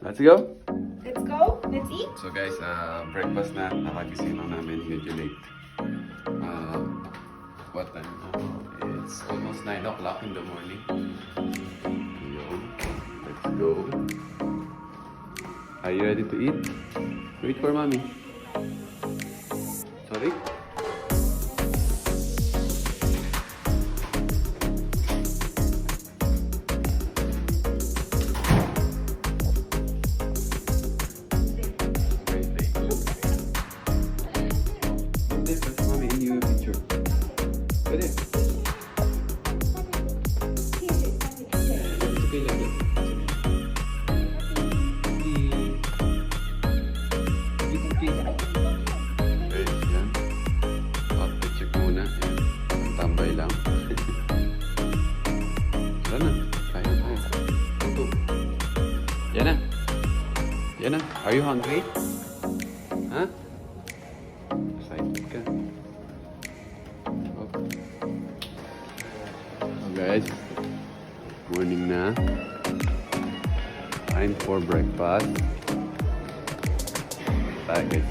Let's go! Let's go. Let's eat. So guys, breakfast na. Nakagising lang namin. Medyo late. What time now? It's almost 9 o'clock in the morning. Yun. Let's go. Are you ready to eat? Wait for mommy. Sorry? Mommy, in your picture. Pwede. It's okay like that. Okay, yan. Outfit check muna. Yan. Tambay lang. Tara na. Kaya na tayo. Ito. Yan na. Yan na. Are you hungry? Huh? Excited ka. So guys, morning na. Time for breakfast. Tayo guys.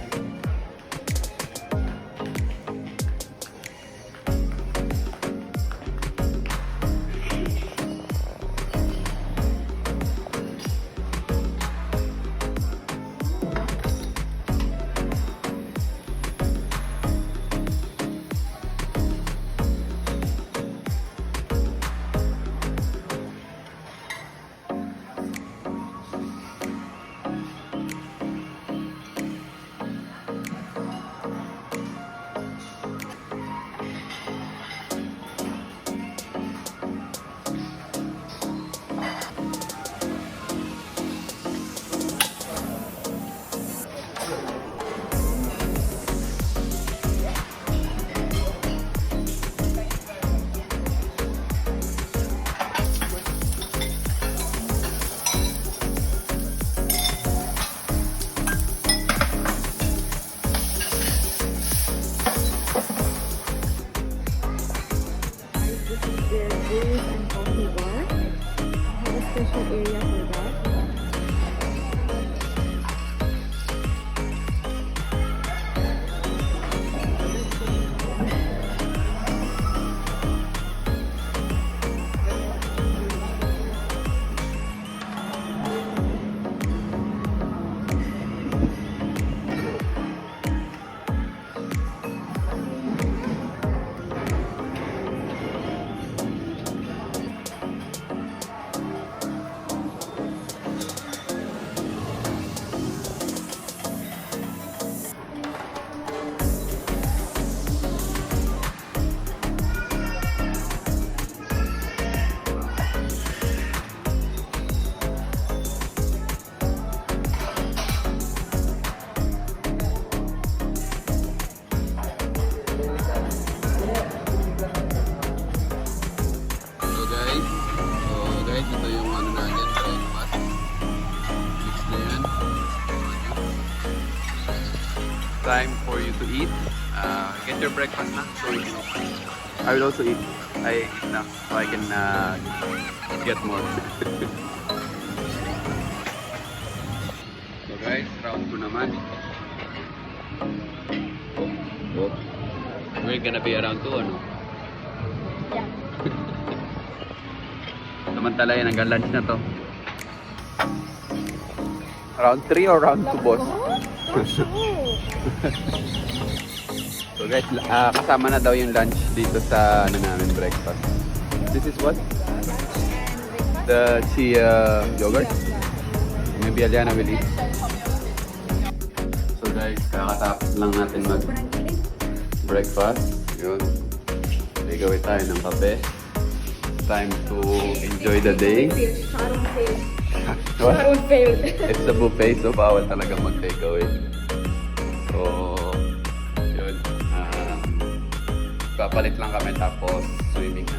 Their juice and coffee bar. I have a special area for that. Ito yung ano natin, breakfast. Mix na yan. Time for you to eat. Get your breakfast na. So I will also eat. I eat na so I can get more. So guys, round 2 naman. Oh. We're gonna be around 2, ano? Yeah. Samantala yan, hanggang lunch na to. Round 3 or round 2, boss? So guys, kasama na daw yung lunch dito sa ano namin, breakfast. This is what? The chia yogurt? Maybe Aliana will eat. So guys, kakatapos lang natin mag-breakfast. Yun. Gagawin tayo ng kape. Time to enjoy the day. Sharon failed. What? Sharon failed. It's a buffet, so bawal talaga mag-takeaway. So, yun. Papalit lang kami tapos swimming na.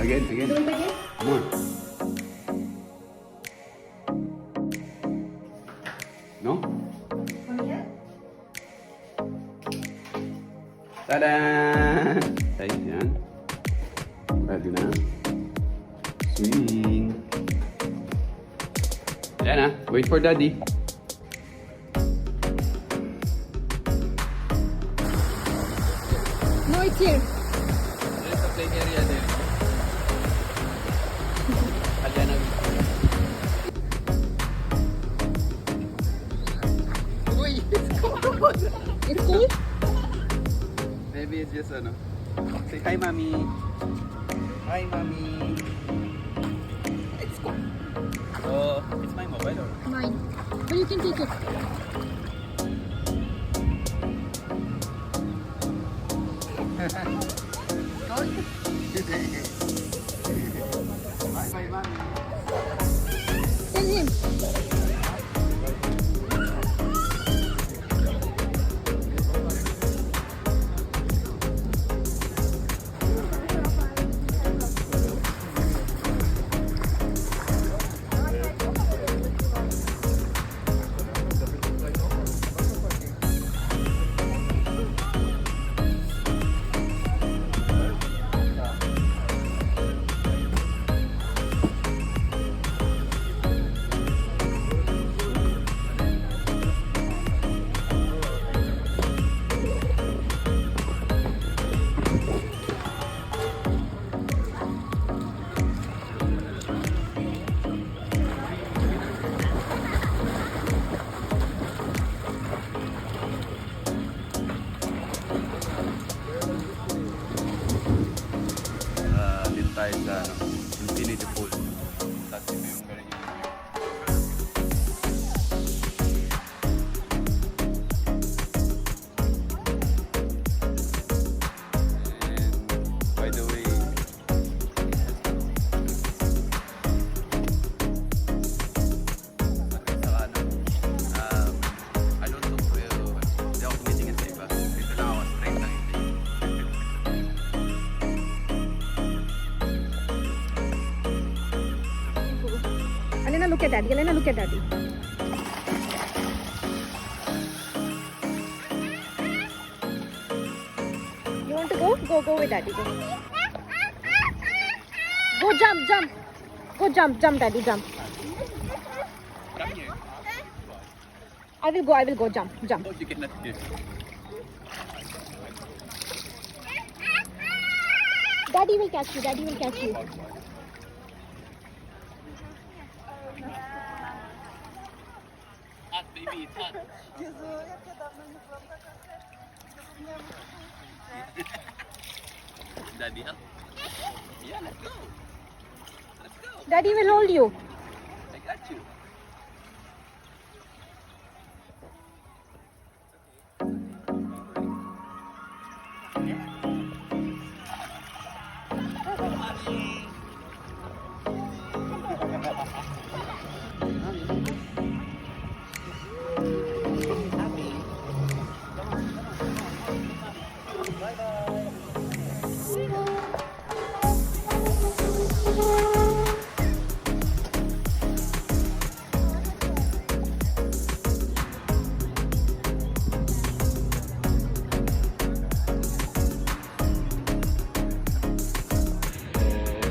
Again. Do it again. Come on. No? Come here. Tada! Ay, yan. Ready na? Swing! Ayan na. Wait for daddy. No, it's here. There's a play area there. Ayan na. Uy! It's cold! It's cool? Maybe it's just ano. Say hi, mommy. Hi, mommy. It's cool. So, it's my mobile or? Mine. But you can take it. Bye, bye, mommy. Tell him. Dito tayo sa ano, Infinity Pool. Tapos ito yung ganun yung And by the way, I don't know hindi ako tumitingin sa iba. Dito lang ako, straight lang yung tingin. Alena, look at daddy. Alena, look at daddy. You want to go? Go with daddy. Go. Go jump. Go jump, daddy, jump. Come here. I will go, jump. Oh, you cannot hear. Daddy will catch you. Hot, baby, it's hot. Daddy, up. Yeah, let's go. Let's go. Daddy will hold you. I got you.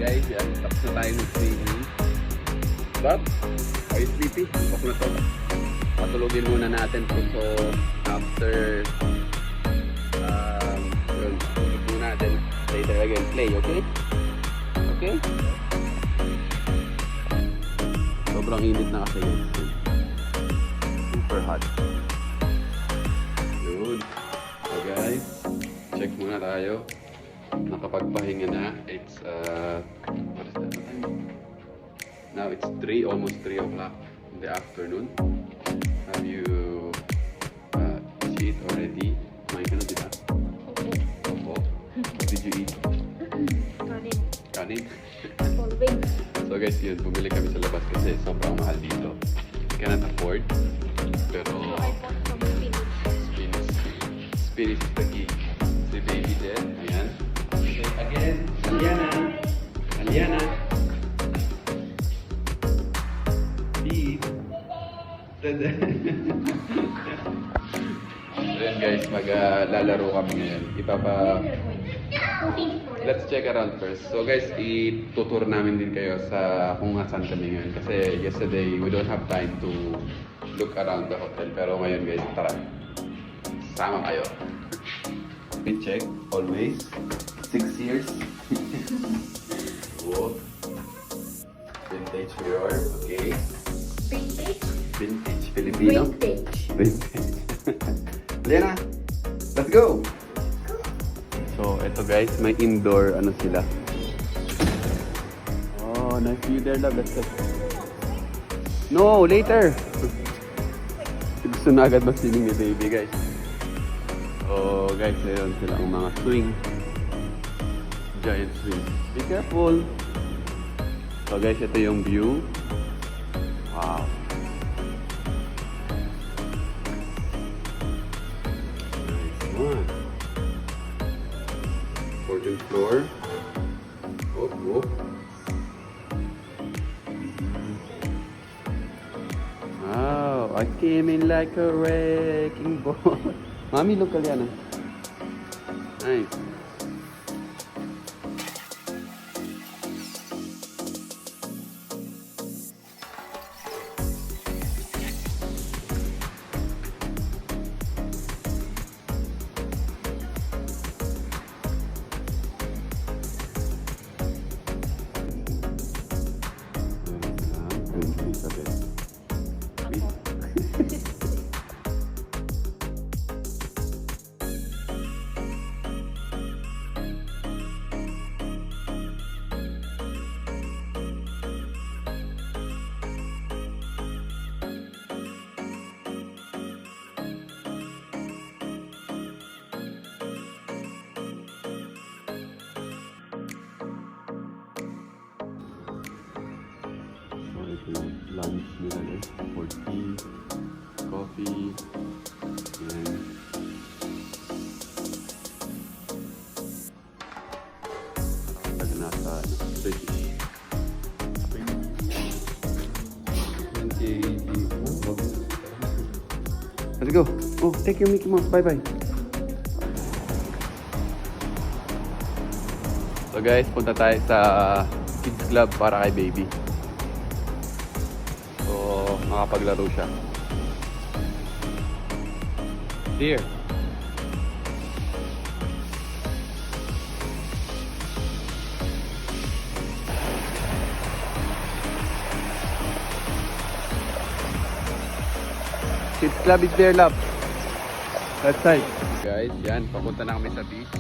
Guys, yan. Tapos na tayo mag-swimming. Bob, are you sleepy? Off na to. Patulogin muna natin to. So, after yun, tulog muna natin. Later again, play, okay? Okay? Sobrang init na kasi yun. Super hot. Yun. So guys, check muna tayo. Nakapagpahinga na. It's what is that time? Now it's 3, almost 3 o'clock in the afternoon. Have you eat already? Kumain ka na, di ba? Opo. What did you eat? Kanin? So guys, yun, bumili kami sa labas kasi sobrang mahal dito. Cannot afford. Pero spinach is the key. Si baby there, ayan. Okay, again, Aliana. Eat. So yun guys, maglalaro kami ngayon. Let's check around first. So guys, itutur namin din kayo sa kung saan kami ngayon. Kasi yesterday, we don't have time to look around the hotel. Pero ngayon guys, tara. Sama kayo. We check, always. 6 years. Whoa. Vintage mirror, okay. Vintage. Vintage Filipino. Vintage. Vintage. Lena, let's go! So, ito guys, may indoor, ano sila. Oh, nice view there, love. Let's go. No, later! Gusto na agad mag-swimming ni baby, guys. Oh, guys, mayroon silang mga swing. Giant swing. Be careful! So, guys, ito yung view. Wow. Nice one. 14th floor. Oh, oh. Wow, I came in like a wrecking ball. Mami, look, Kalyana. Nice. Lunch nila guys, for tea, coffee, and taga nasa British. Let's go. Oh, take your Mickey Mouse. Bye-bye. So guys, punta tayo sa kids club para kay baby. Makapaglaro siya. Here. Kids club is there, love. That side. Guys, yan. Papunta na kami sa beach.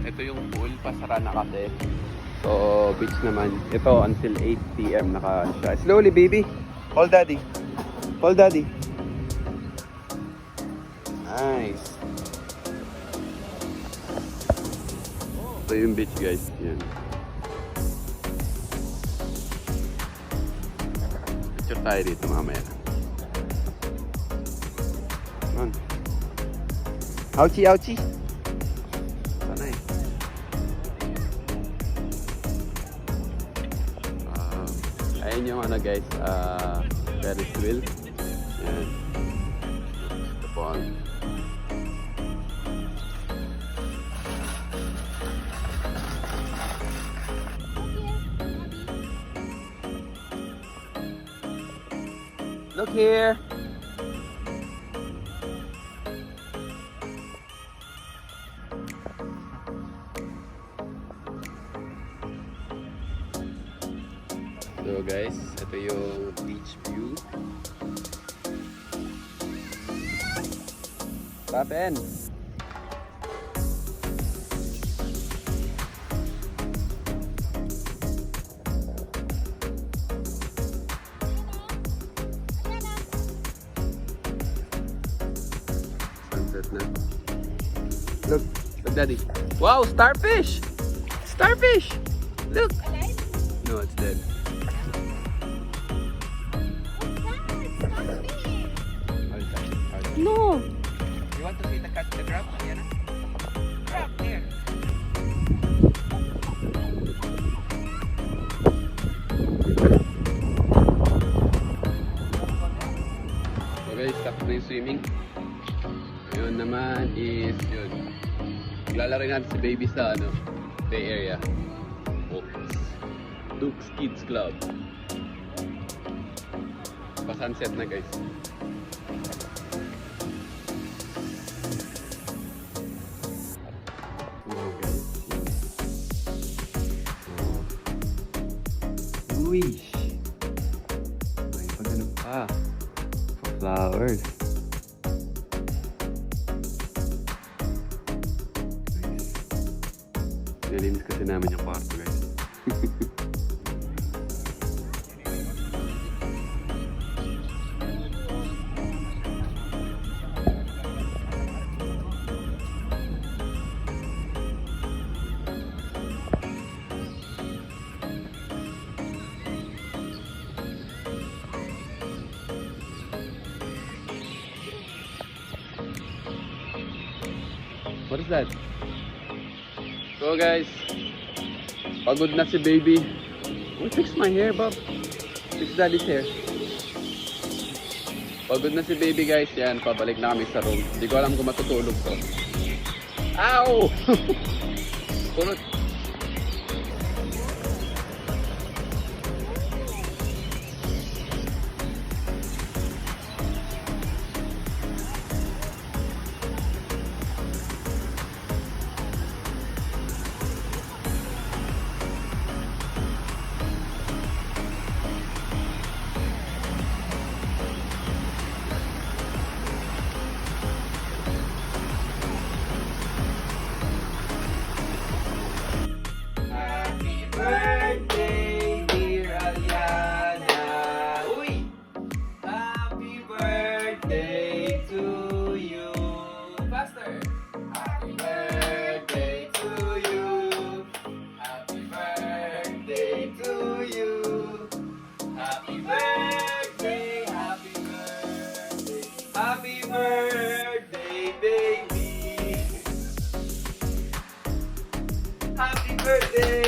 Ito yung pool. Pasara na kasi. So, beach naman. Ito until 8 PM naka siya. Slowly, baby. Hold daddy. Hold daddy. Nice. Ito yung beach guys. Yan. Picture tayo dito mamaya. Come on. Ouchie, ouchie. Sana eh. Ayun yung ano guys. Ferris wheel. Yan. The pond. Look here. So guys, ito yung beach view. Tapen! Sunset na. Look, look daddy. Wow, starfish! Starfish! Look! No, it's dead. No. You want to see the catch the crab? Yan na. Crab here. Okay, stop na yung swimming. Yun naman is yun. Maglalaro natin si baby sa ano, Bay Area. Oops. Duke's Kids Club. Pa-sunset na guys. Uy! May pagano pa. Flowers. Nice. Nilinis kasi namin yung kwarto guys. What is that? So guys, pagod na si baby. Oh, fix my hair, Bob. Fix daddy's hair. Pagod na si baby guys. Yan, pabalik na kami sa room. Hindi ko alam kung matutulog to. Ow! Purot. Birthday, dear Aliana. Uy! Happy birthday to you. Faster. Happy birthday to you. Happy birthday to you. Happy birthday, happy birthday. Happy birthday, baby. Happy birthday.